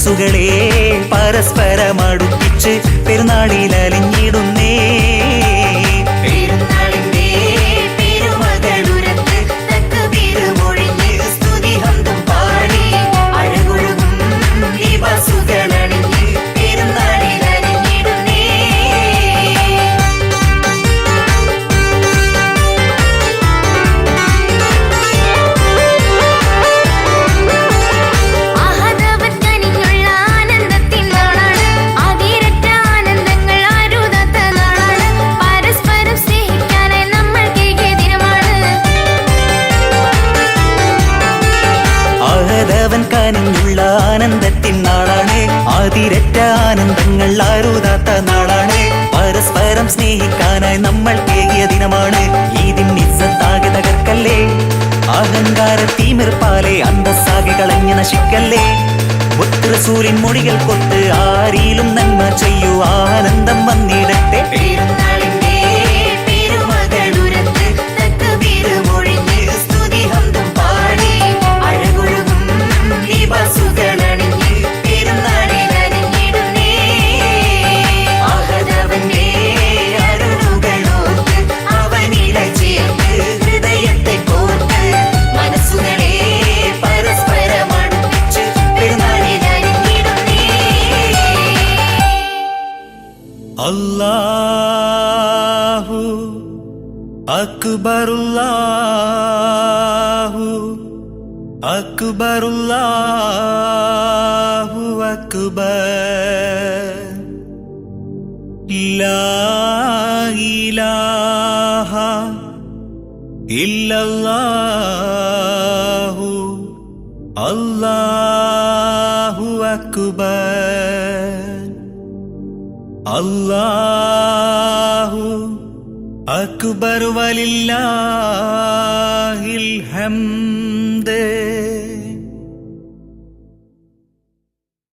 മനസ്സുകളെ പരസ്പരം അടുപ്പിച്ച് പെരുന്നാളിൽ അലിഞ്ഞിടുന്നേ. അവൻ കനിഞ്ഞുള്ള ആനന്ദത്തിൻ നാളാണ്, അതിരറ്റ ആനന്ദങ്ങൾ ആരുതാത്ത നാളാണ്. പരസ്പരം സ്നേഹിക്കാനായി നമ്മൾ കേകിയ ദിനമാണ്. ഈദിൻ ഇസ്സത്താകെ തകർക്കല്ലേ, അഹങ്കാര തീമിർപ്പാലെ അന്തസ്സാകെ കളഞ്ഞ് നശിക്കല്ലേ. ഒത്തുറസൂലിൻ മൊഴികൾ കൊത്ത് ആരിലും നന്മ ചെയ്യൂ, ആനന്ദം വന്നിടട്ടെ. അല്ലാഹു അക്ബറുല്ലാഹു അക്ബറുല്ലാഹു അക്ബർ. ലാ ഇലാഹ ഇല്ലല്ലാഹു അല്ലാഹു അക്ബർ. അല്ലാഹു അക്ബർ വലില്ലാഹിൽ ഹംദ്.